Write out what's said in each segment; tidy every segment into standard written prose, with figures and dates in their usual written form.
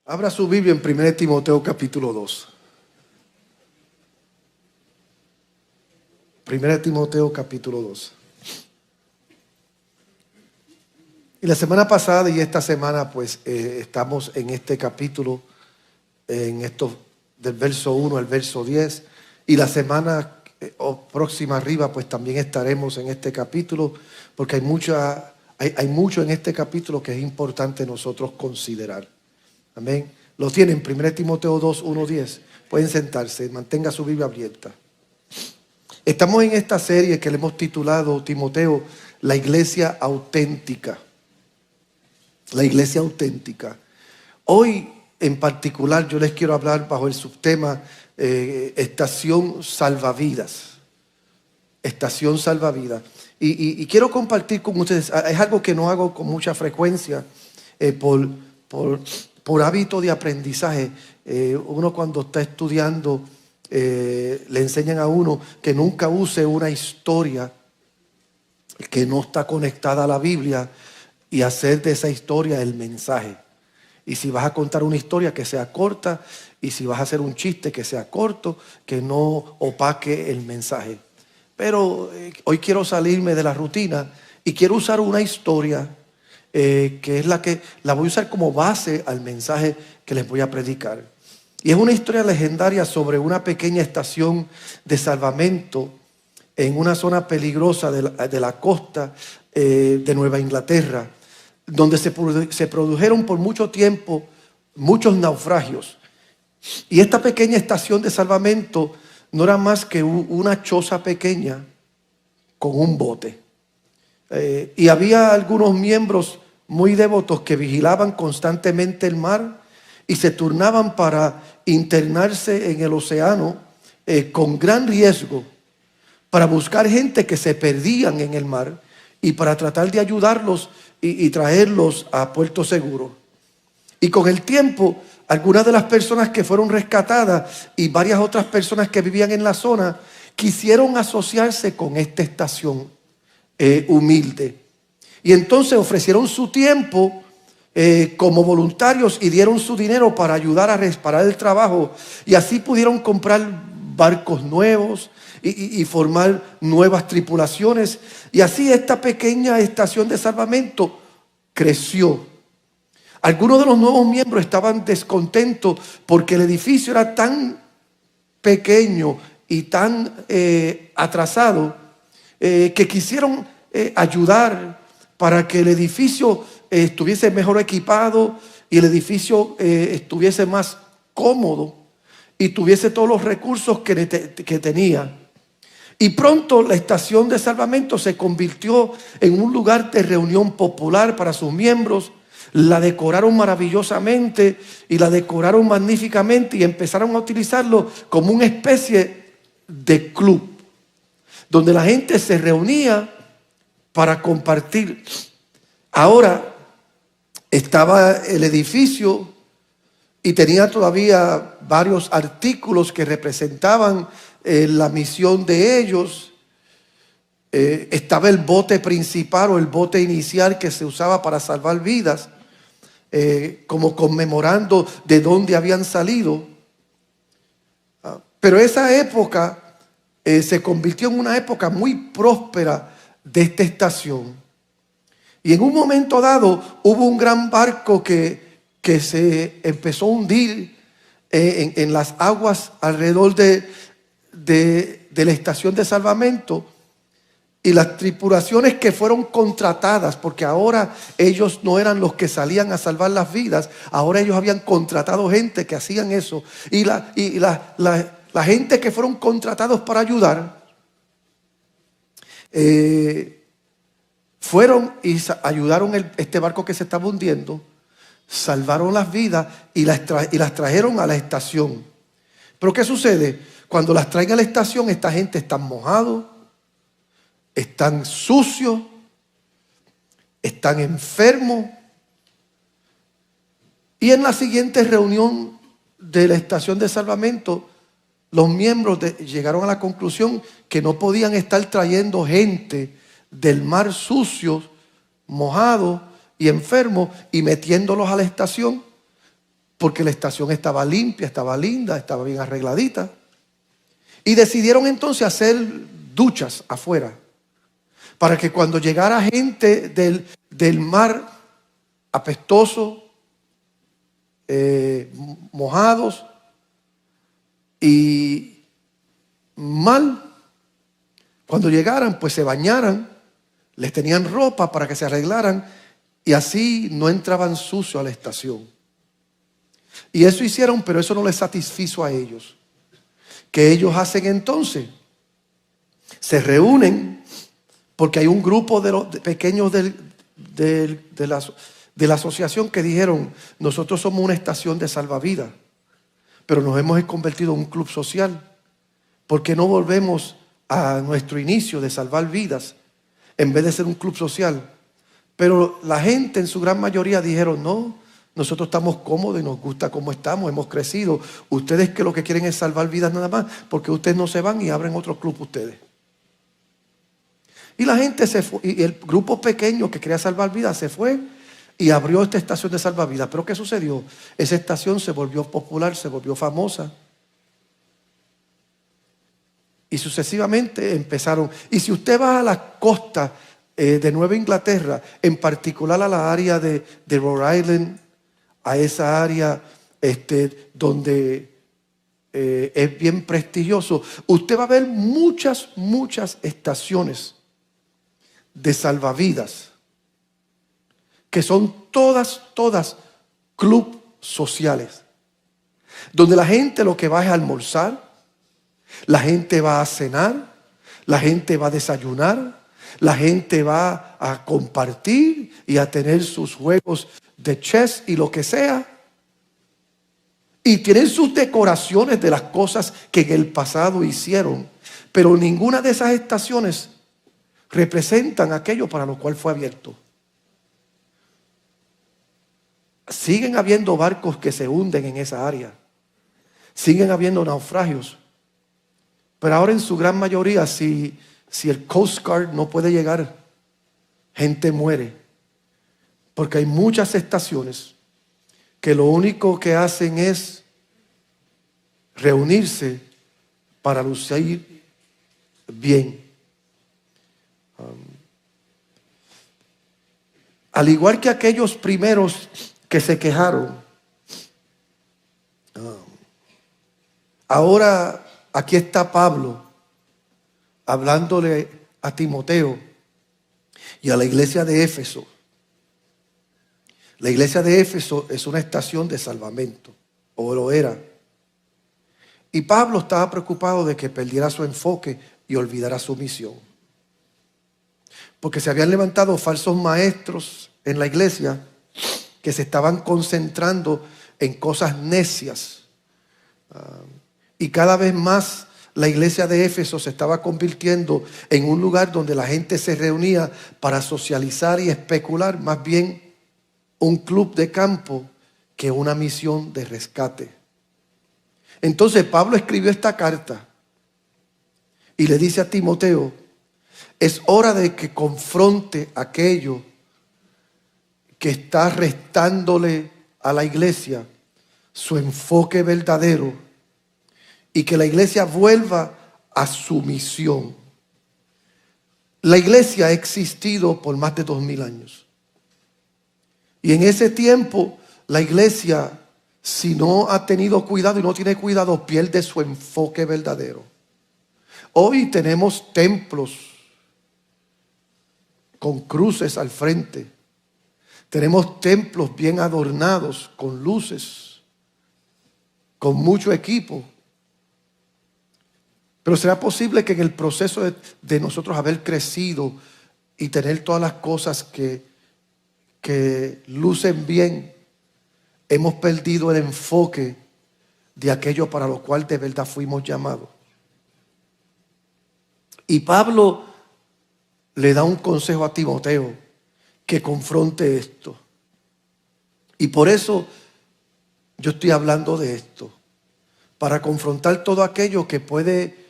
Abra su Biblia en 1 Timoteo capítulo 2. 1 Timoteo capítulo 2. Y la semana pasada y esta semana pues estamos en este capítulo, en esto del verso 1 al verso 10. Y la semana próxima arriba pues también estaremos en este capítulo, porque hay mucho en este capítulo que es importante nosotros considerar. Amén. Lo tienen, 1 Timoteo 2, 1, 10. Pueden sentarse, mantenga su Biblia abierta. Estamos en esta serie que le hemos titulado, Timoteo, la iglesia auténtica. La iglesia auténtica. Hoy en particular yo les quiero hablar bajo el subtema estación salvavidas. Estación salvavidas. Y quiero compartir con ustedes, es algo que no hago con mucha frecuencia por hábito de aprendizaje. Uno cuando está estudiando le enseñan a uno que nunca use una historia que no está conectada a la Biblia y hacer de esa historia el mensaje. Y si vas a contar una historia, que sea corta, y si vas a hacer un chiste, que sea corto, que no opaque el mensaje. Pero hoy quiero salirme de la rutina y quiero usar una historia que es la voy a usar como base al mensaje que les voy a predicar. Y es una historia legendaria sobre una pequeña estación de salvamento en una zona peligrosa de la costa de Nueva Inglaterra, donde se produjeron por mucho tiempo muchos naufragios. Y esta pequeña estación de salvamento no era más que una choza pequeña con un bote. Y había algunos miembros muy devotos que vigilaban constantemente el mar y se turnaban para internarse en el océano con gran riesgo, para buscar gente que se perdían en el mar y para tratar de ayudarlos y traerlos a puerto seguro. Y con el tiempo, algunas de las personas que fueron rescatadas y varias otras personas que vivían en la zona quisieron asociarse con esta estación humilde. Y entonces ofrecieron su tiempo como voluntarios y dieron su dinero para ayudar a reparar el trabajo. Y así pudieron comprar barcos nuevos y formar nuevas tripulaciones. Y así esta pequeña estación de salvamento creció. Algunos de los nuevos miembros estaban descontentos porque el edificio era tan pequeño y tan atrasado que quisieron ayudar para que el edificio estuviese mejor equipado y el edificio estuviese más cómodo y tuviese todos los recursos que tenía. Y pronto la estación de salvamento se convirtió en un lugar de reunión popular para sus miembros. La decoraron maravillosamente y la decoraron magníficamente y empezaron a utilizarlo como una especie de club donde la gente se reunía para compartir. Ahora estaba el edificio y tenía todavía varios artículos que representaban la misión de ellos. Estaba el bote principal o el bote inicial que se usaba para salvar vidas, como conmemorando de dónde habían salido. Pero esa época se convirtió en una época muy próspera de esta estación. Y en un momento dado hubo un gran barco que se empezó a hundir en las aguas alrededor de la estación de salvamento. Y las tripulaciones que fueron contratadas, porque ahora ellos no eran los que salían a salvar las vidas, ahora ellos habían contratado gente que hacían eso. Y la gente que fueron contratados para ayudar, fueron y ayudaron este barco que se estaba hundiendo, salvaron las vidas y las trajeron a la estación. Pero ¿qué sucede? Cuando las traen a la estación, esta gente está mojada, están sucios, están enfermos. Y en la siguiente reunión de la estación de salvamento, los miembros llegaron a la conclusión que no podían estar trayendo gente del mar sucios, mojados y enfermos y metiéndolos a la estación, porque la estación estaba limpia, estaba linda, estaba bien arregladita. Y decidieron entonces hacer duchas afuera, para que cuando llegara gente del mar apestoso, mojados y mal, cuando llegaran pues se bañaran, les tenían ropa para que se arreglaran y así no entraban sucios a la estación. Y eso hicieron, pero eso no les satisfizo a ellos. ¿Qué ellos hacen entonces? Se reúnen porque hay un grupo de pequeños de la asociación que dijeron: nosotros somos una estación de salvavidas, pero nos hemos convertido en un club social. ¿Por qué no volvemos a nuestro inicio de salvar vidas en vez de ser un club social? Pero la gente en su gran mayoría dijeron: no, nosotros estamos cómodos y nos gusta cómo estamos, hemos crecido. Ustedes que lo que quieren es salvar vidas nada más, porque ustedes no se van y abren otro club ustedes. Y la gente se fue, y el grupo pequeño que quería salvar vidas se fue y abrió esta estación de salvavidas. ¿Pero qué sucedió? Esa estación se volvió popular, se volvió famosa. Y sucesivamente empezaron. Y si usted va a la costa de Nueva Inglaterra, en particular a la área de Rhode Island, a esa área donde es bien prestigioso, usted va a ver muchas estaciones de salvavidas, que son todas club sociales, donde la gente lo que va es a almorzar, la gente va a cenar, la gente va a desayunar, la gente va a compartir y a tener sus juegos de chess y lo que sea. Y tienen sus decoraciones de las cosas que en el pasado hicieron, pero ninguna de esas estaciones representan aquello para lo cual fue abierto. Siguen habiendo barcos que se hunden en esa área. Siguen habiendo naufragios. Pero ahora en su gran mayoría, si el Coast Guard no puede llegar, gente muere. Porque hay muchas estaciones que lo único que hacen es reunirse para lucir bien. Al igual que aquellos primeros que se quejaron, ahora aquí está Pablo hablándole a Timoteo y a la iglesia de Éfeso. La iglesia de Éfeso es una estación de salvamento, o lo era. Y Pablo estaba preocupado de que perdiera su enfoque y olvidara su misión. Porque se habían levantado falsos maestros en la iglesia que se estaban concentrando en cosas necias. Y cada vez más la iglesia de Éfeso se estaba convirtiendo en un lugar donde la gente se reunía para socializar y especular, más bien un club de campo que una misión de rescate. Entonces Pablo escribió esta carta y le dice a Timoteo: es hora de que confronte aquello que está restándole a la iglesia su enfoque verdadero y que la iglesia vuelva a su misión. La iglesia ha existido por más de 2000 años. Y en ese tiempo la iglesia, si no ha tenido cuidado y no tiene cuidado, pierde su enfoque verdadero. Hoy tenemos templos con cruces al frente. Tenemos templos bien adornados con luces, con mucho equipo. Pero ¿será posible que en el proceso de nosotros haber crecido y tener todas las cosas que lucen bien, hemos perdido el enfoque de aquello para lo cual de verdad fuimos llamados? Y Pablo le da un consejo a Timoteo que confronte esto. Y por eso yo estoy hablando de esto, para confrontar todo aquello que puede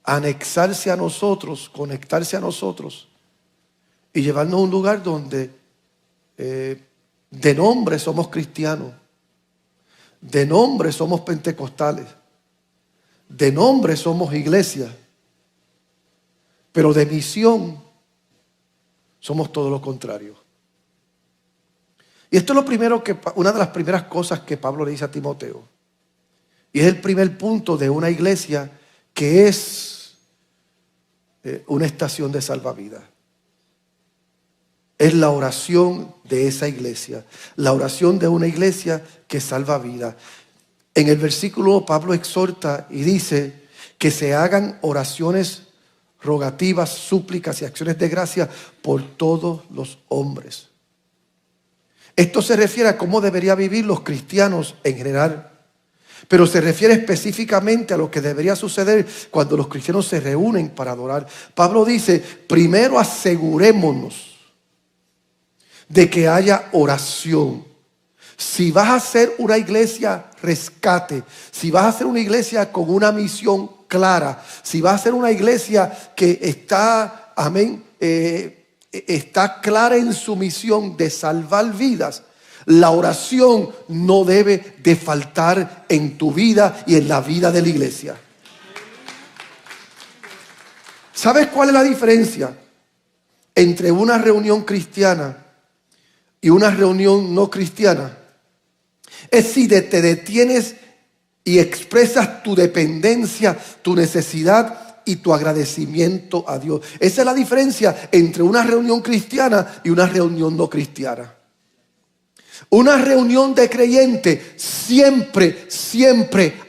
anexarse a nosotros, conectarse a nosotros y llevarnos a un lugar donde de nombre somos cristianos, De nombre somos pentecostales. De nombre somos iglesia. Pero de misión somos todo lo contrario. Y esto es lo primero una de las primeras cosas que Pablo le dice a Timoteo. Y es el primer punto de una iglesia que es una estación de salvavidas. Es la oración de esa iglesia. La oración de una iglesia que salva vidas. En el versículo Pablo exhorta y dice que se hagan oraciones rogativas, súplicas y acciones de gracia por todos los hombres. Esto se refiere a cómo deberían vivir los cristianos en general, pero se refiere específicamente a lo que debería suceder cuando los cristianos se reúnen para adorar. Pablo dice, primero asegurémonos de que haya oración. Si vas a ser una iglesia rescate, si vas a ser una iglesia con una misión clara, si vas a ser una iglesia que está, amén, está clara en su misión de salvar vidas, la oración no debe de faltar en tu vida y en la vida de la iglesia. ¿Sabes cuál es la diferencia entre una reunión cristiana y una reunión no cristiana? Es si te detienes y expresas tu dependencia, tu necesidad y tu agradecimiento a Dios. Esa es la diferencia entre una reunión cristiana y una reunión no cristiana. Una reunión de creyentes siempre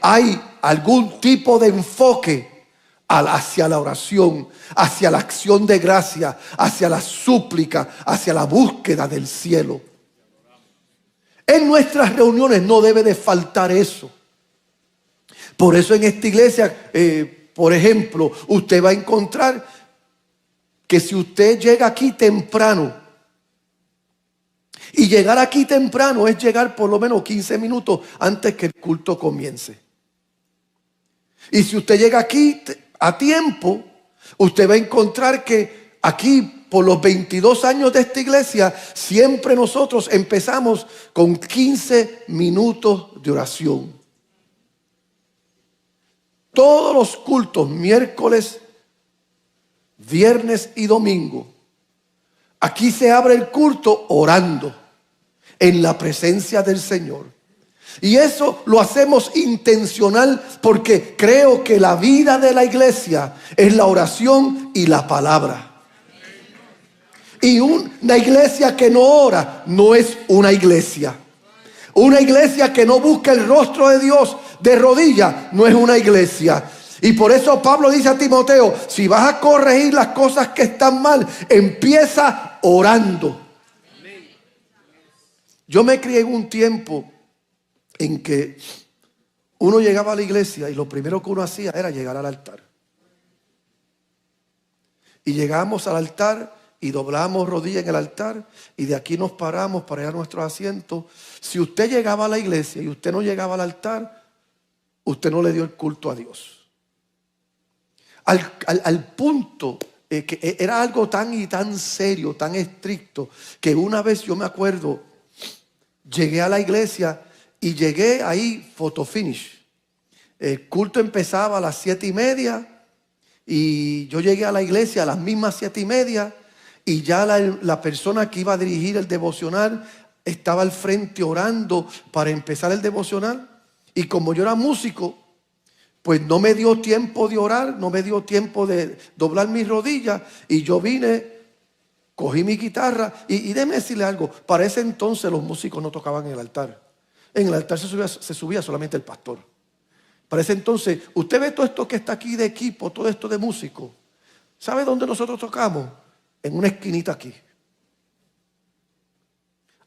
hay algún tipo de enfoque hacia la oración, hacia la acción de gracia, hacia la súplica, hacia la búsqueda del cielo. En nuestras reuniones no debe de faltar eso. Por eso en esta iglesia, por ejemplo, usted va a encontrar que si usted llega aquí temprano, y llegar aquí temprano es llegar por lo menos 15 minutos antes que el culto comience. Y si usted llega aquí a tiempo, usted va a encontrar que aquí, por los 22 años de esta iglesia, siempre nosotros empezamos con 15 minutos de oración. Todos los cultos, miércoles, viernes y domingo, aquí se abre el culto orando en la presencia del Señor. Y eso lo hacemos intencional porque creo que la vida de la iglesia es la oración y la palabra. Y una iglesia que no ora no es una iglesia. Una iglesia que no busca el rostro de Dios de rodillas no es una iglesia. Y por eso Pablo dice a Timoteo, si vas a corregir las cosas que están mal, empieza orando. Yo me crié en un tiempo en que uno llegaba a la iglesia y lo primero que uno hacía era llegar al altar. Y llegábamos al altar y doblábamos rodillas en el altar y de aquí nos paramos para ir a nuestros asientos. Si usted llegaba a la iglesia y usted no llegaba al altar, usted no le dio el culto a Dios. Al punto que era algo tan y tan serio, tan estricto, que una vez yo me acuerdo, llegué a la iglesia y llegué ahí photo finish. El culto empezaba a las 7:30 y yo llegué a la iglesia a las mismas 7:30 y ya la persona que iba a dirigir el devocional estaba al frente orando para empezar el devocional. Y como yo era músico, pues no me dio tiempo de orar, no me dio tiempo de doblar mis rodillas. Y yo vine, cogí mi guitarra y déjeme decirle algo. Para ese entonces los músicos no tocaban en el altar. En el altar se subía solamente el pastor. Para ese entonces, usted ve todo esto que está aquí de equipo, todo esto de músicos. ¿Sabe dónde nosotros tocamos? En una esquinita aquí.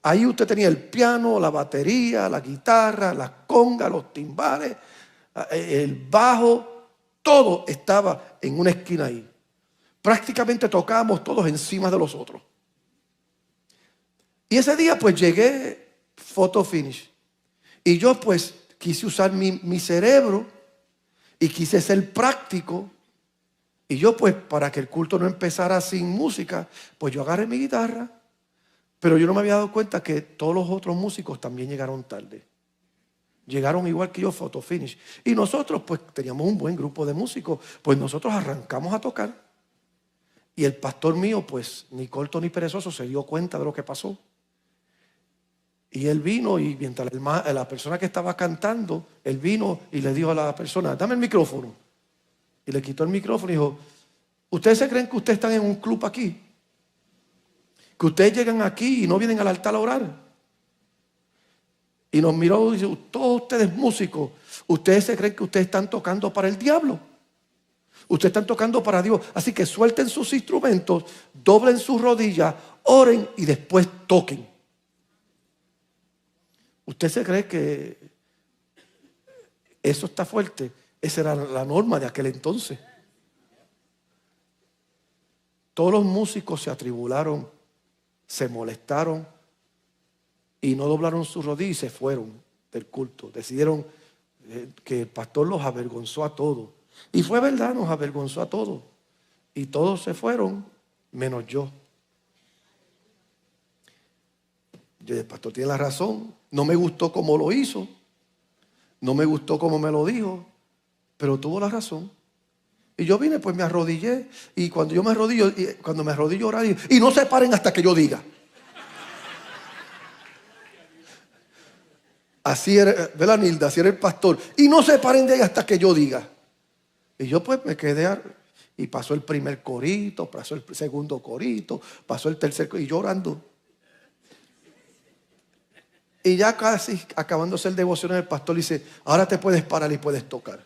Ahí usted tenía el piano, la batería, la guitarra, las congas, los timbales, el bajo, todo estaba en una esquina ahí. Prácticamente tocábamos todos encima de los otros. Y ese día pues llegué photo finish. Y yo pues quise usar mi cerebro y quise ser práctico. Y yo pues para que el culto no empezara sin música, pues yo agarré mi guitarra. Pero yo no me había dado cuenta que todos los otros músicos también llegaron tarde. Llegaron igual que yo, photo finish. Y nosotros pues teníamos un buen grupo de músicos. Pues nosotros arrancamos a tocar. Y el pastor mío, pues ni corto ni perezoso, se dio cuenta de lo que pasó. Y él vino y mientras la persona que estaba cantando, él vino y le dijo a la persona, dame el micrófono. Y le quitó el micrófono y dijo, ¿ustedes se creen que ustedes están en un club aquí? Que ustedes llegan aquí y no vienen al altar a orar. Y nos miró y dijo, todos ustedes músicos, ¿ustedes se creen que ustedes están tocando para el diablo? Ustedes están tocando para Dios. Así que suelten sus instrumentos, doblen sus rodillas, oren y después toquen. ¿Usted se cree que eso está fuerte? Esa era la norma de aquel entonces. Todos los músicos se atribularon, se molestaron y no doblaron sus rodillas y se fueron del culto. Decidieron que el pastor los avergonzó a todos. Y fue verdad, nos avergonzó a todos. Y todos se fueron, menos yo. El pastor tiene la razón. No me gustó cómo lo hizo. No me gustó cómo me lo dijo. Pero tuvo la razón. Y yo vine, pues me arrodillé. Y cuando yo me arrodillo, a orar, y no se paren hasta que yo diga. Así era, ¿verdad, Nilda? Así era el pastor. Y no se paren de ahí hasta que yo diga. Y yo pues me quedé, y pasó el primer corito, pasó el segundo corito, pasó el tercer corito, y yo orando. Y ya casi acabándose el devocional, el pastor dice, ahora te puedes parar y puedes tocar.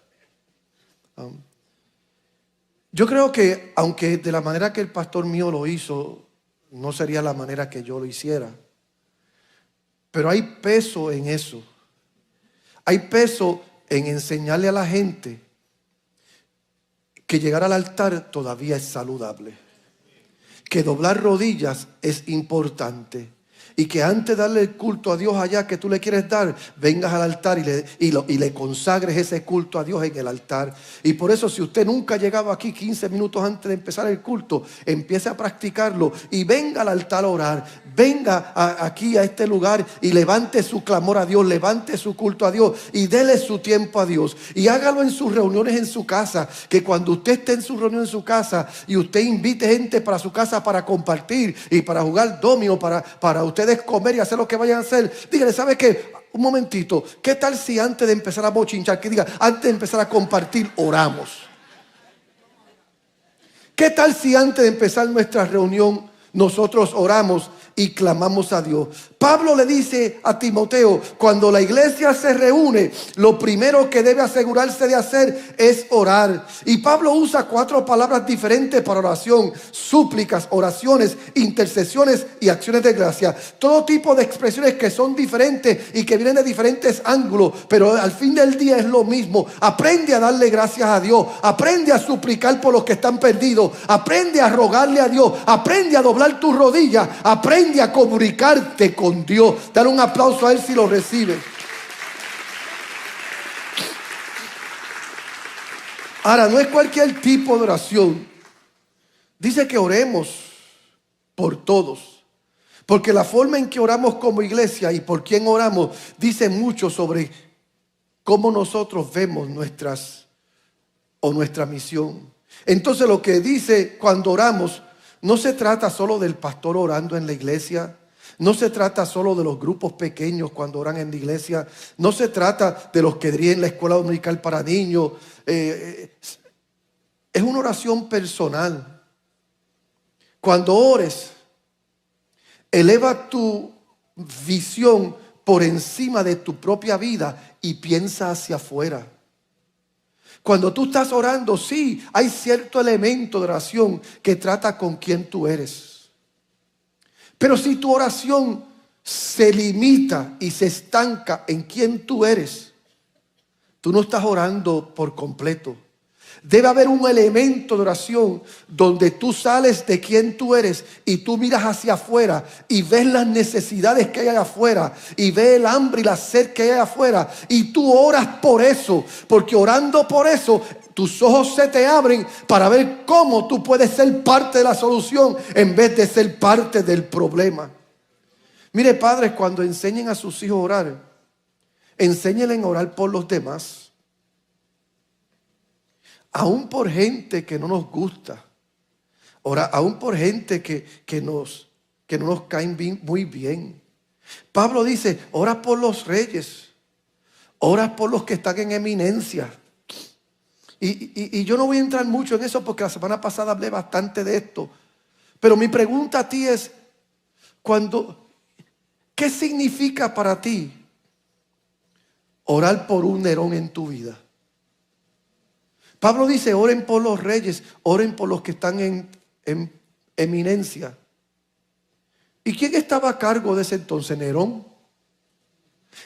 Yo creo que, aunque de la manera que el pastor mío lo hizo, no sería la manera que yo lo hiciera. Pero hay peso en eso. Hay peso en enseñarle a la gente que llegar al altar todavía es saludable. Que doblar rodillas es importante. Y que antes de darle el culto a Dios allá que tú le quieres dar, vengas al altar y le consagres ese culto a Dios en el altar. Y por eso, si usted nunca ha llegado aquí 15 minutos antes de empezar el culto, empiece a practicarlo y venga al altar a orar. Venga aquí a este lugar y levante su clamor a Dios, levante su culto a Dios y dele su tiempo a Dios. Y hágalo en sus reuniones en su casa, que cuando usted esté en su reunión en su casa y usted invite gente para su casa para compartir y para jugar dominó, para ustedes comer y hacer lo que vayan a hacer, dígale, ¿sabe qué? Un momentito, ¿qué tal si antes de empezar a bochinchar, que diga, antes de empezar a compartir, oramos? ¿Qué tal si antes de empezar nuestra reunión nosotros oramos y clamamos a Dios? Pablo le dice a Timoteo, cuando la iglesia se reúne, lo primero que debe asegurarse de hacer es orar. Y Pablo usa 4 palabras diferentes para oración: súplicas, oraciones, intercesiones y acciones de gracia. Todo tipo de expresiones que son diferentes y que vienen de diferentes ángulos, pero al fin del día es lo mismo. Aprende a darle gracias a Dios, aprende a suplicar por los que están perdidos, aprende a rogarle a Dios, aprende a doblar tus rodillas, aprende a comunicarte con Dios. Dale un aplauso a él si lo recibe. Ahora, no es cualquier tipo de oración. Dice que oremos por todos, porque la forma en que oramos como iglesia y por quién oramos dice mucho sobre cómo nosotros vemos nuestra misión. Entonces, lo que dice cuando oramos, no se trata solo del pastor orando en la iglesia. No se trata solo de los grupos pequeños cuando oran en la iglesia. No se trata de los que dirigen la escuela dominical para niños. Es una oración personal. Cuando ores, eleva tu visión por encima de tu propia vida y piensa hacia afuera. Cuando tú estás orando, sí, hay cierto elemento de oración que trata con quién tú eres. Pero si tu oración se limita y se estanca en quién tú eres, tú no estás orando por completo. Debe haber un elemento de oración donde tú sales de quién tú eres y tú miras hacia afuera y ves las necesidades que hay allá afuera y ves el hambre y la sed que hay allá afuera y tú oras por eso, porque orando por eso tus ojos se te abren para ver cómo tú puedes ser parte de la solución en vez de ser parte del problema. Mire, padres, cuando enseñen a sus hijos a orar, Enséñenle a orar por los demás. Aún por gente que no nos gusta. Aún por gente que no nos caen muy bien. Pablo dice, ora por los reyes. Ora por los que están en eminencia. Y yo no voy a entrar mucho en eso porque la semana pasada hablé bastante de esto. Pero mi pregunta a ti es, ¿qué significa para ti orar por un Nerón en tu vida? Pablo dice, oren por los reyes, oren por los que están en eminencia. ¿Y quién estaba a cargo de ese entonces? Nerón.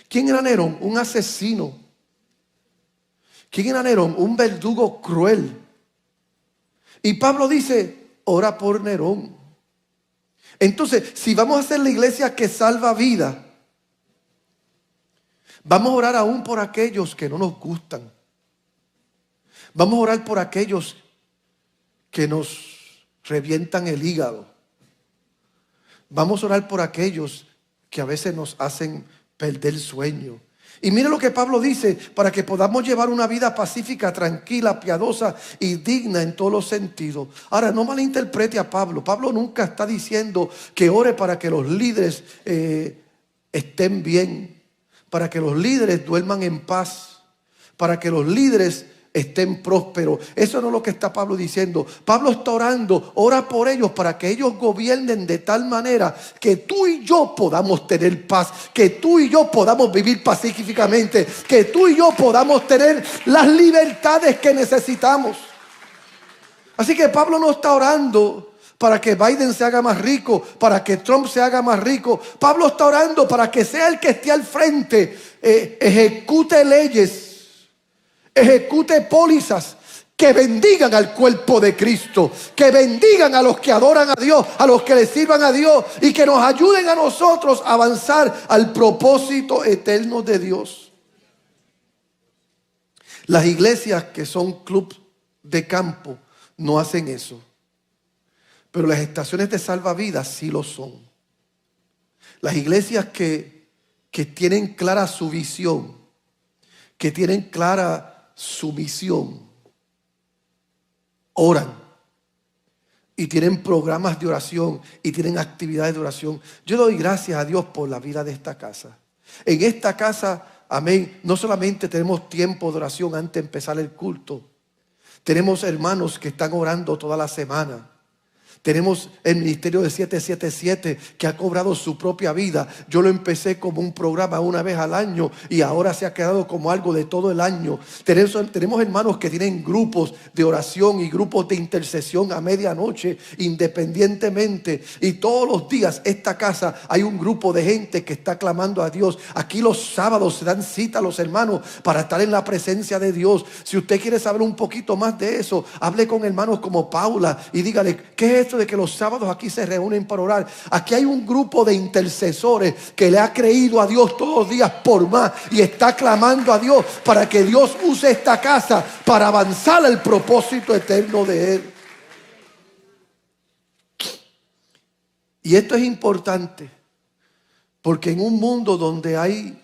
¿Quién era Nerón? Un asesino. ¿Quién era Nerón? Un verdugo cruel. Y Pablo dice, ora por Nerón. Entonces, si vamos a hacer la iglesia que salva vida, vamos a orar aún por aquellos que no nos gustan. Vamos a orar por aquellos que nos revientan el hígado. Vamos a orar por aquellos que a veces nos hacen perder el sueño. Y mire lo que Pablo dice, para que podamos llevar una vida pacífica, tranquila, piadosa y digna en todos los sentidos. Ahora, no malinterprete a Pablo. Pablo nunca está diciendo que ore para que los líderes estén bien, para que los líderes duerman en paz, para que los líderes estén prósperos. Eso no es lo que está Pablo diciendo. Pablo está orando, ora por ellos para que ellos gobiernen de tal manera que tú y yo podamos tener paz, que tú y yo podamos vivir pacíficamente, que tú y yo podamos tener las libertades que necesitamos. Así que Pablo no está orando para que Biden se haga más rico, para que Trump se haga más rico. Pablo está orando para que sea el que esté al frente, ejecute leyes, ejecute pólizas que bendigan al cuerpo de Cristo, que bendigan a los que adoran a Dios, a los que le sirvan a Dios y que nos ayuden a nosotros a avanzar al propósito eterno de Dios. Las iglesias que son clubes de campo no hacen eso, pero las estaciones de salvavidas sí lo son. Las iglesias que tienen clara su visión, que tienen clara su misión, oran y tienen programas de oración y tienen actividades de oración. Yo doy gracias a Dios por la vida de esta casa. En esta casa, amén, no solamente tenemos tiempo de oración antes de empezar el culto. Tenemos hermanos que están orando toda la semana. Tenemos el ministerio de 777 que ha cobrado su propia vida. Yo lo empecé como un programa una vez al año y ahora se ha quedado como algo de todo el año. Tenemos hermanos que tienen grupos de oración y grupos de intercesión a medianoche independientemente. Y todos los días esta casa hay un grupo de gente que está clamando a Dios. Aquí los sábados se dan cita a los hermanos para estar en la presencia de Dios. Si usted quiere saber un poquito más de eso, hable con hermanos como Paula y dígale, ¿qué es esto de que los sábados aquí se reúnen para orar? Aquí hay un grupo de intercesores que le ha creído a Dios todos los días por más y está clamando a Dios para que Dios use esta casa para avanzar al propósito eterno de Él. Y esto es importante porque en un mundo donde hay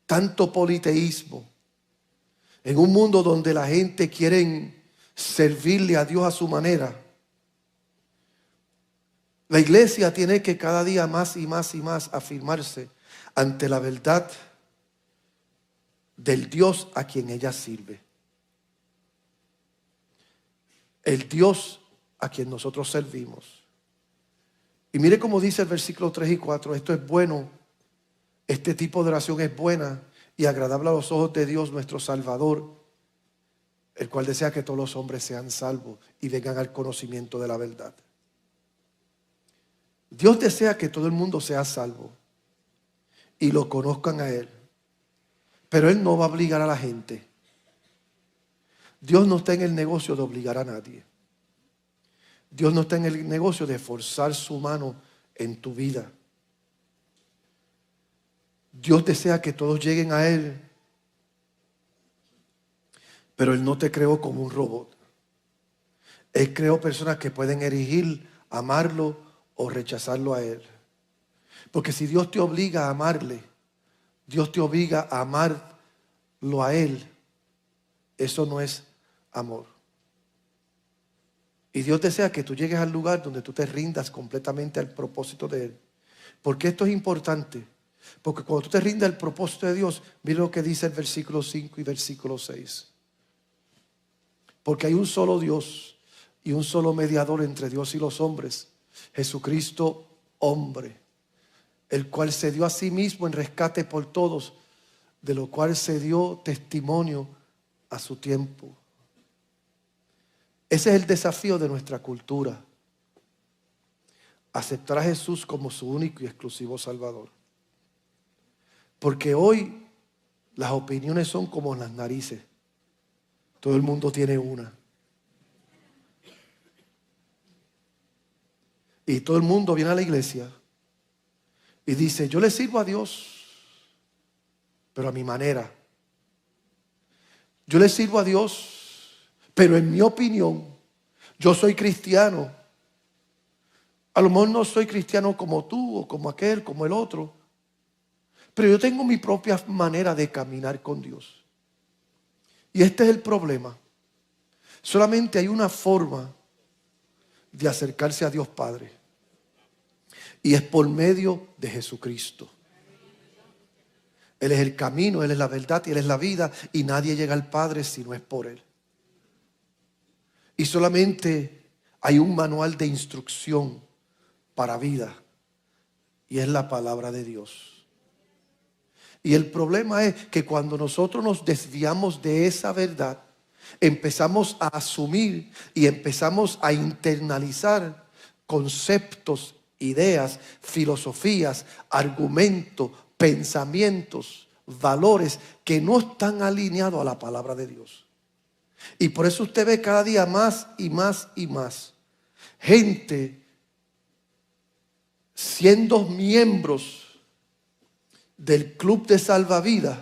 tanto politeísmo, en un mundo donde la gente quiere servirle a Dios a su manera, la iglesia tiene que cada día más y más y más afirmarse ante la verdad del Dios a quien ella sirve. El Dios a quien nosotros servimos. Y mire cómo dice el versículo 3 y 4. Esto es bueno. Este tipo de oración es buena y agradable a los ojos de Dios nuestro Salvador, el cual desea que todos los hombres sean salvos y vengan al conocimiento de la verdad. Dios desea que todo el mundo sea salvo y lo conozcan a Él. Pero Él no va a obligar a la gente. Dios no está en el negocio de obligar a nadie. Dios no está en el negocio de forzar su mano en tu vida. Dios desea que todos lleguen a Él. Pero Él no te creó como un robot. Él creó personas que pueden elegir amarlo o rechazarlo a Él. Porque si Dios te obliga a amarle, Dios te obliga a amarlo a Él, eso no es amor. Y Dios desea que tú llegues al lugar donde tú te rindas completamente al propósito de Él. ¿Por qué esto es importante? Porque cuando tú te rindas al propósito de Dios, mira lo que dice el versículo 5 y versículo 6. Porque hay un solo Dios y un solo mediador entre Dios y los hombres, Jesucristo hombre, el cual se dio a sí mismo en rescate por todos, de lo cual se dio testimonio a su tiempo. Ese es el desafío de nuestra cultura. Aceptar a Jesús como su único y exclusivo Salvador. Porque hoy las opiniones son como las narices. Todo el mundo tiene una. Y todo el mundo viene a la iglesia y dice, yo le sirvo a Dios, pero a mi manera. Yo le sirvo a Dios, pero en mi opinión, yo soy cristiano. A lo mejor no soy cristiano como tú, o como aquel, como el otro, pero yo tengo mi propia manera de caminar con Dios. Y este es el problema. Solamente hay una forma de acercarse a Dios Padre, y es por medio de Jesucristo. Él es el camino, Él es la verdad y Él es la vida, y nadie llega al Padre si no es por Él. Y solamente hay un manual de instrucción para vida, y es la palabra de Dios. Y el problema es que cuando nosotros nos desviamos de esa verdad, empezamos a asumir y empezamos a internalizar conceptos, ideas, filosofías, argumentos, pensamientos, valores que no están alineados a la palabra de Dios. Y por eso usted ve cada día más y más y más gente siendo miembros del club de salvavidas,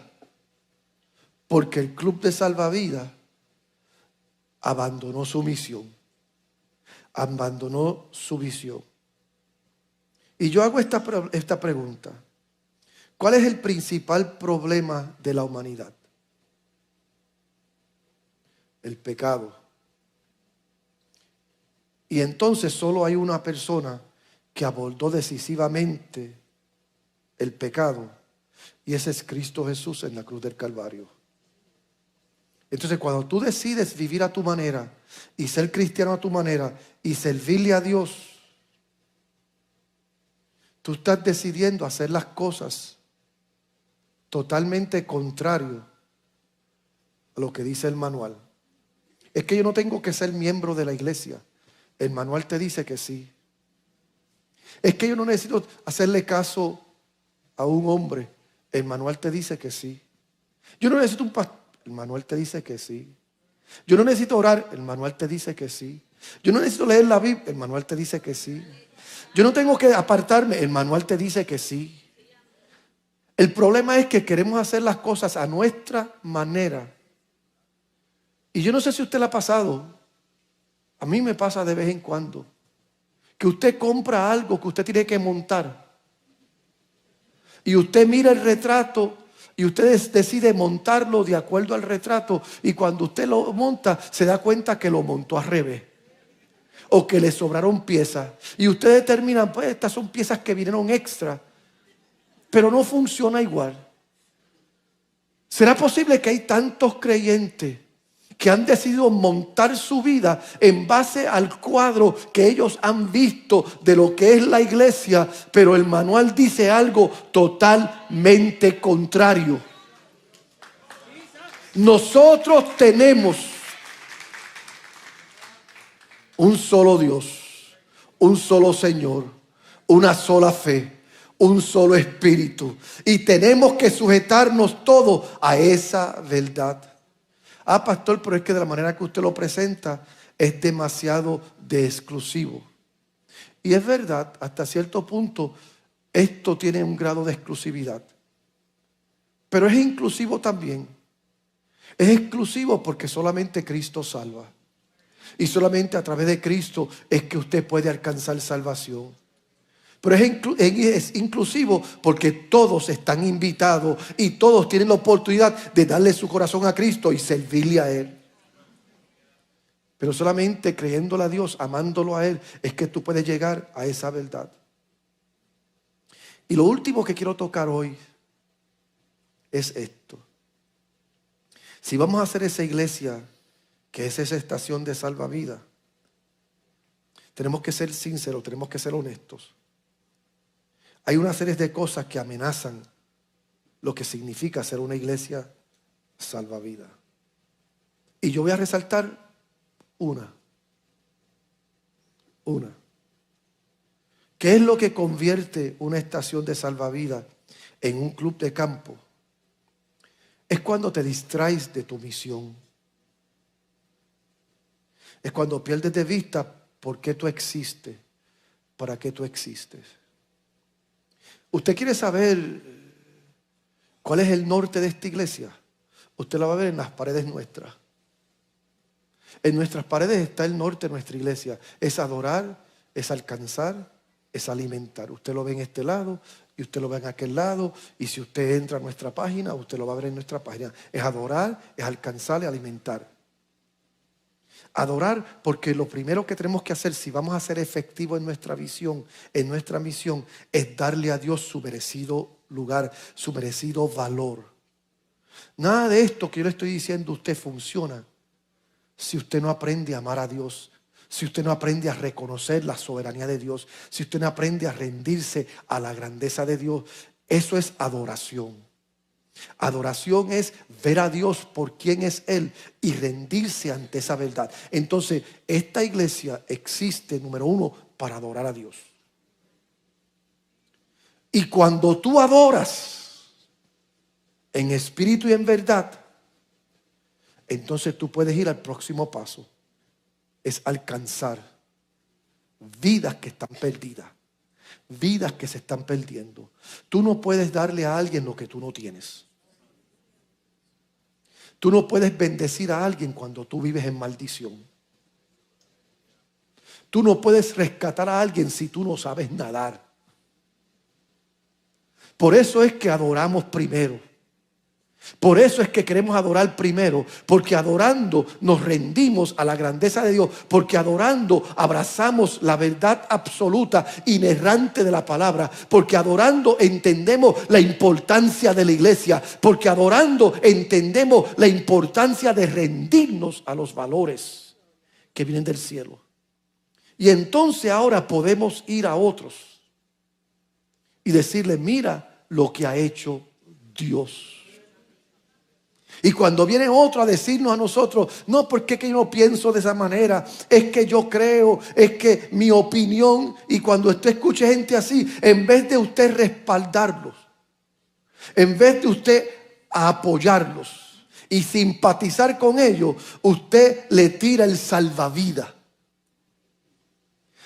porque el club de salvavidas abandonó su misión, abandonó su visión. Y yo hago esta pregunta: ¿cuál es el principal problema de la humanidad? El pecado. Y entonces solo hay una persona que abordó decisivamente el pecado, y ese es Cristo Jesús en la cruz del Calvario. Entonces, cuando tú decides vivir a tu manera y ser cristiano a tu manera y servirle a Dios, tú estás decidiendo hacer las cosas totalmente contrario a lo que dice el manual. Es que yo no tengo que ser miembro de la iglesia. El manual te dice que sí. Es que yo no necesito hacerle caso a un hombre. El manual te dice que sí. Yo no necesito un pastor. El manual te dice que sí. Yo no necesito orar. El manual te dice que sí. Yo no necesito leer la Biblia. El manual te dice que sí. Yo no tengo que apartarme. El manual te dice que sí. El problema es que queremos hacer las cosas a nuestra manera. Y yo no sé si a usted le ha pasado. A mí me pasa de vez en cuando que usted compra algo que usted tiene que montar, y usted mira el retrato y usted decide montarlo de acuerdo al retrato, y cuando usted lo monta se da cuenta que lo montó al revés, o que le sobraron piezas, y usted determina, pues estas son piezas que vinieron extra, pero no funciona igual. ¿Será posible que hay tantos creyentes que han decidido montar su vida en base al cuadro que ellos han visto de lo que es la iglesia, pero el manual dice algo totalmente contrario? Nosotros tenemos un solo Dios, un solo Señor, una sola fe, un solo Espíritu, y tenemos que sujetarnos todos a esa verdad. Ah, pastor, pero es que de la manera que usted lo presenta es demasiado de exclusivo. Y es verdad, hasta cierto punto esto tiene un grado de exclusividad, pero es inclusivo también. Es exclusivo porque solamente Cristo salva, y solamente a través de Cristo es que usted puede alcanzar salvación. Pero es inclusivo porque todos están invitados y todos tienen la oportunidad de darle su corazón a Cristo y servirle a Él. Pero solamente creyéndole a Dios, amándolo a Él, es que tú puedes llegar a esa verdad. Y lo último que quiero tocar hoy es esto. Si vamos a hacer esa iglesia, que es esa estación de salvavidas, tenemos que ser sinceros, tenemos que ser honestos. Hay una serie de cosas que amenazan lo que significa ser una iglesia salvavidas. Y yo voy a resaltar una. ¿Qué es lo que convierte una estación de salvavidas en un club de campo? Es cuando te distraes de tu misión. Es cuando pierdes de vista por qué tú existes, para qué tú existes. ¿Usted quiere saber cuál es el norte de esta iglesia? Usted lo va a ver en las paredes nuestras. En nuestras paredes está el norte de nuestra iglesia. Es adorar, es alcanzar, es alimentar. Usted lo ve en este lado y usted lo ve en aquel lado. Y si usted entra a nuestra página, usted lo va a ver en nuestra página. Es adorar, es alcanzar y alimentar. Adorar, porque lo primero que tenemos que hacer si vamos a ser efectivos en nuestra visión, en nuestra misión, es darle a Dios su merecido lugar, su merecido valor. Nada de esto que yo le estoy diciendo a usted funciona si usted no aprende a amar a Dios, si usted no aprende a reconocer la soberanía de Dios, si usted no aprende a rendirse a la grandeza de Dios. Eso es adoración. Adoración es ver a Dios por quien es Él y rendirse ante esa verdad. Entonces, esta iglesia existe, número uno, para adorar a Dios. Y cuando tú adoras en espíritu y en verdad, entonces tú puedes ir al próximo paso. Es alcanzar vidas que están perdidas, vidas que se están perdiendo. Tú no puedes darle a alguien lo que tú no tienes. Tú no puedes bendecir a alguien cuando tú vives en maldición. Tú no puedes rescatar a alguien si tú no sabes nadar. Por eso es que adoramos primero. Por eso es que queremos adorar primero, porque adorando nos rendimos a la grandeza de Dios, porque adorando abrazamos la verdad absoluta, inerrante de la palabra, porque adorando entendemos la importancia de la iglesia, porque adorando entendemos la importancia de rendirnos a los valores que vienen del cielo. Y entonces ahora podemos ir a otros y decirle: mira lo que ha hecho Dios. Y cuando viene otro a decirnos a nosotros: no, porque es que yo no pienso de esa manera, es que yo creo, es que mi opinión. Y cuando usted escuche gente así, en vez de usted respaldarlos, en vez de usted apoyarlos y simpatizar con ellos, usted le tira el salvavidas.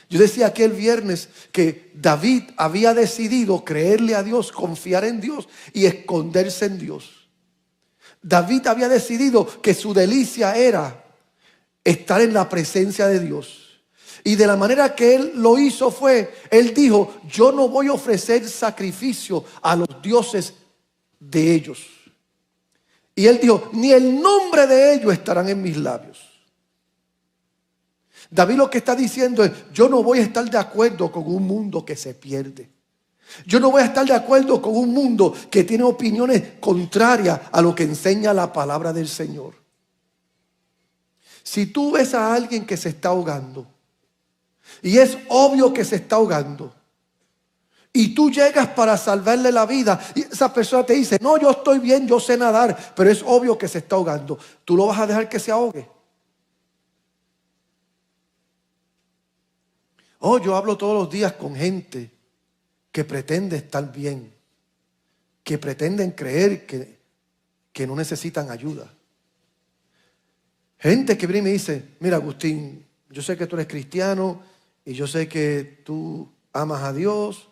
Yo decía aquí el viernes que David había decidido creerle a Dios, confiar en Dios y esconderse en Dios. David había decidido que su delicia era estar en la presencia de Dios. Y de la manera que él lo hizo fue, él dijo: yo no voy a ofrecer sacrificio a los dioses de ellos. Y él dijo: ni el nombre de ellos estarán en mis labios. David lo que está diciendo es: yo no voy a estar de acuerdo con un mundo que se pierde. Yo no voy a estar de acuerdo con un mundo que tiene opiniones contrarias a lo que enseña la palabra del Señor. Si tú ves a alguien que se está ahogando, y es obvio que se está ahogando, y tú llegas para salvarle la vida, y esa persona te dice: no, yo estoy bien, yo sé nadar, pero es obvio que se está ahogando, ¿tú lo vas a dejar que se ahogue? Oh, yo hablo todos los días con gente que pretende estar bien, que pretenden creer que no necesitan ayuda. Gente que viene y me dice: mira, Agustín, yo sé que tú eres cristiano y yo sé que tú amas a Dios,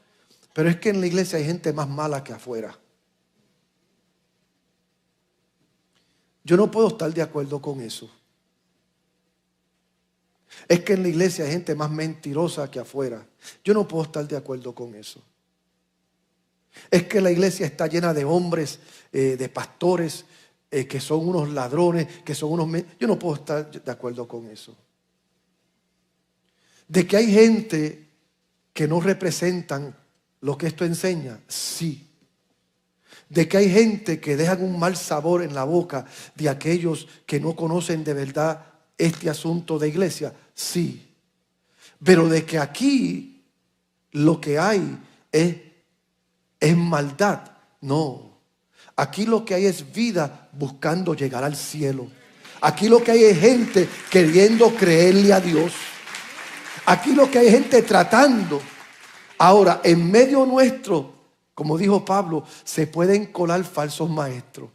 pero es que en la iglesia hay gente más mala que afuera. Yo no puedo estar de acuerdo con eso. Es que en la iglesia hay gente más mentirosa que afuera. Yo no puedo estar de acuerdo con eso. Es que la iglesia está llena de hombres, de pastores, que son unos ladrones, que son unos... Yo no puedo estar de acuerdo con eso. De que hay gente que no representan lo que esto enseña, sí. De que hay gente que dejan un mal sabor en la boca de aquellos que no conocen de verdad este asunto de iglesia, sí. Pero de que aquí lo que hay es maldad, no. Aquí lo que hay es vida buscando llegar al cielo. Aquí lo que hay es gente queriendo creerle a Dios. Aquí lo que hay es gente tratando. Ahora, en medio nuestro, como dijo Pablo, se pueden colar falsos maestros.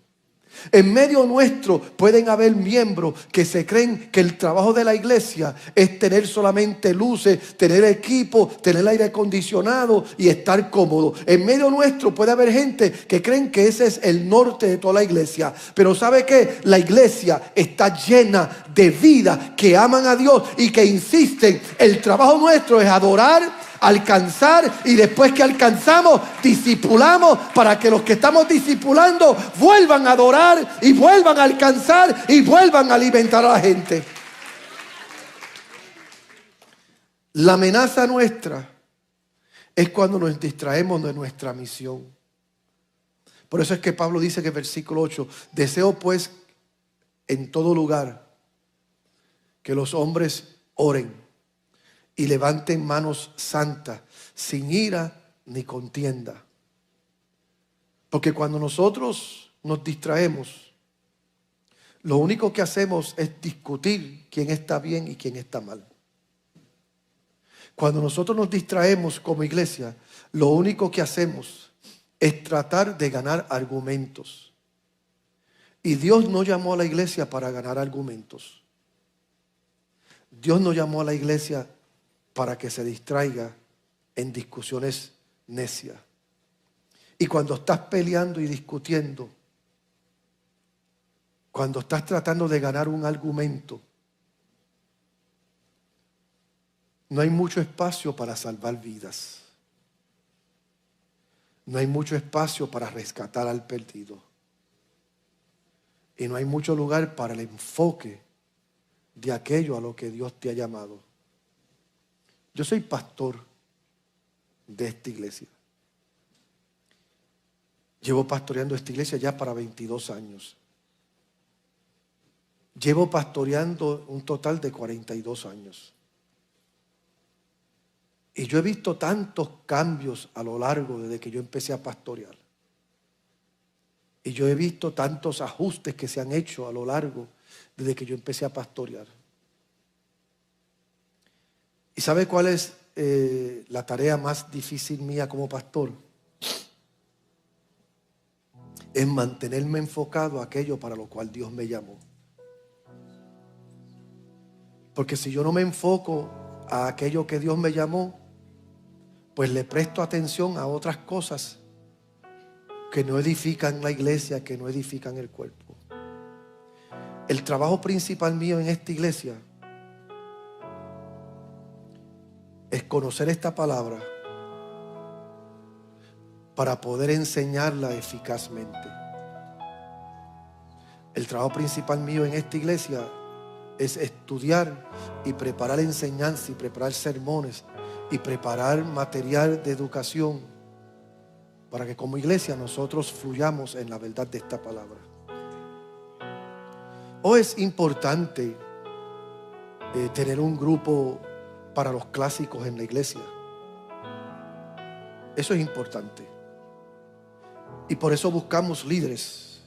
En medio nuestro pueden haber miembros que se creen que el trabajo de la iglesia es tener solamente luces, tener equipo, tener aire acondicionado y estar cómodo. En medio nuestro puede haber gente que creen que ese es el norte de toda la iglesia. Pero ¿sabe qué? La iglesia está llena de vida que aman a Dios y que insisten. El trabajo nuestro es adorar, alcanzar, y después que alcanzamos, discipulamos para que los que estamos discipulando vuelvan a adorar y vuelvan a alcanzar y vuelvan a alimentar a la gente. La amenaza nuestra es cuando nos distraemos de nuestra misión. Por eso es que Pablo dice que en versículo 8, deseo pues en todo lugar que los hombres oren y levanten manos santas, sin ira ni contienda. Porque cuando nosotros nos distraemos, lo único que hacemos es discutir quién está bien y quién está mal. Cuando nosotros nos distraemos como iglesia, lo único que hacemos es tratar de ganar argumentos. Y Dios no llamó a la iglesia para ganar argumentos. Dios no llamó a la iglesia para que se distraiga en discusiones necias. Y cuando estás peleando y discutiendo, cuando estás tratando de ganar un argumento, no hay mucho espacio para salvar vidas. No hay mucho espacio para rescatar al perdido. Y no hay mucho lugar para el enfoque de aquello a lo que Dios te ha llamado. Yo soy pastor de esta iglesia. Llevo pastoreando esta iglesia ya para 22 años. Llevo pastoreando un total de 42 años. Y yo he visto tantos cambios a lo largo desde que yo empecé a pastorear. Y yo he visto tantos ajustes que se han hecho a lo largo desde que yo empecé a pastorear. ¿Y sabe cuál es la tarea más difícil mía como pastor? Es mantenerme enfocado a aquello para lo cual Dios me llamó. Porque si yo no me enfoco a aquello que Dios me llamó, pues le presto atención a otras cosas que no edifican la iglesia, que no edifican el cuerpo. El trabajo principal mío en esta iglesia es conocer esta palabra para poder enseñarla eficazmente. El trabajo principal mío en esta iglesia es estudiar y preparar enseñanza y preparar sermones y preparar material de educación para que como iglesia nosotros fluyamos en la verdad de esta palabra. O es importante tener un grupo para los clásicos en la iglesia. Eso es importante. Y por eso buscamos líderes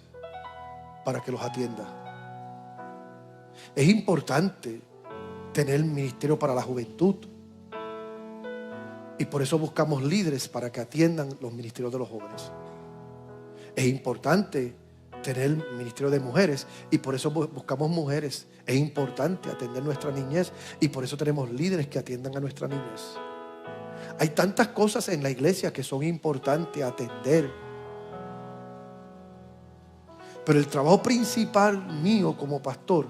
para que los atienda. Es importante tener ministerio para la juventud. Y por eso buscamos líderes para que atiendan los ministerios de los jóvenes. Es importante tener ministerio de mujeres y por eso buscamos mujeres. Es importante atender nuestra niñez y por eso tenemos líderes que atiendan a nuestra niñez. Hay tantas cosas en la iglesia que son importantes atender. Pero el trabajo principal mío como pastor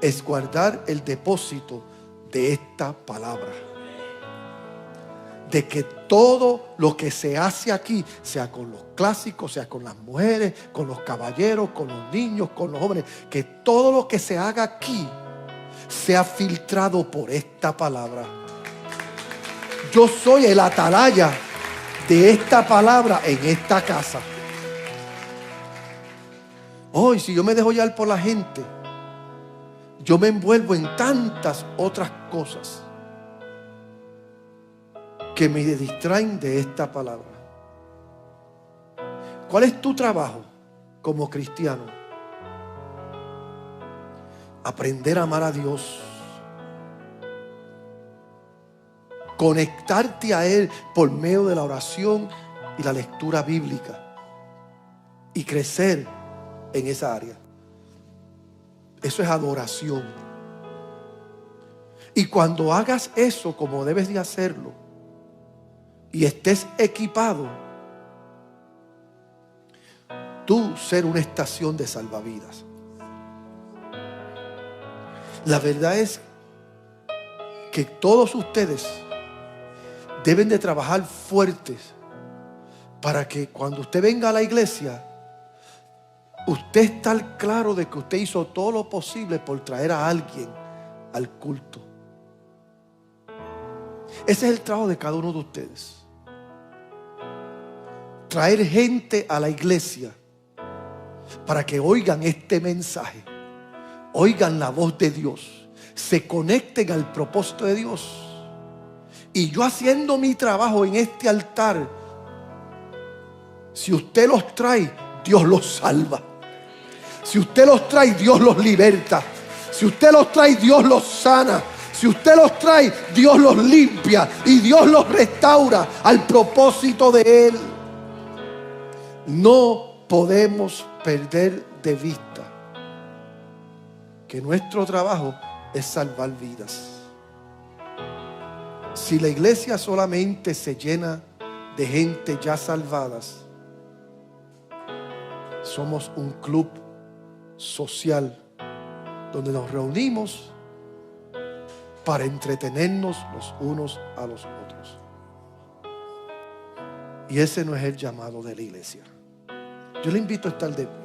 es guardar el depósito de esta palabra. De que todo lo que se hace aquí, sea con los clásicos, sea con las mujeres, con los caballeros, con los niños, con los jóvenes, que todo lo que se haga aquí sea filtrado por esta palabra. Yo soy el atalaya de esta palabra en esta casa. Hoy, si yo me dejo llevar por la gente, yo me envuelvo en tantas otras cosas que me distraen de esta palabra. ¿Cuál es tu trabajo como cristiano? Aprender a amar a Dios. Conectarte a Él por medio de la oración y la lectura bíblica. Y crecer en esa área. Eso es adoración. Y cuando hagas eso como debes de hacerlo, y estés equipado, tú ser una estación de salvavidas. La verdad es que todos ustedes deben de trabajar fuertes para que cuando usted venga a la iglesia, usted esté claro de que usted hizo todo lo posible por traer a alguien al culto. Ese es el trabajo de cada uno de ustedes. Traer gente a la iglesia para que oigan este mensaje, oigan la voz de Dios, se conecten al propósito de Dios. Y yo haciendo mi trabajo en este altar, si usted los trae, Dios los salva. Si usted los trae, Dios los liberta. Si usted los trae, Dios los sana. Si usted los trae, Dios los limpia y Dios los restaura al propósito de Él. No podemos perder de vista que nuestro trabajo es salvar vidas. Si la iglesia solamente se llena de gente ya salvadas, somos un club social donde nos reunimos para entretenernos los unos a los otros. Y ese no es el llamado de la iglesia. Yo le invito a estar de pie.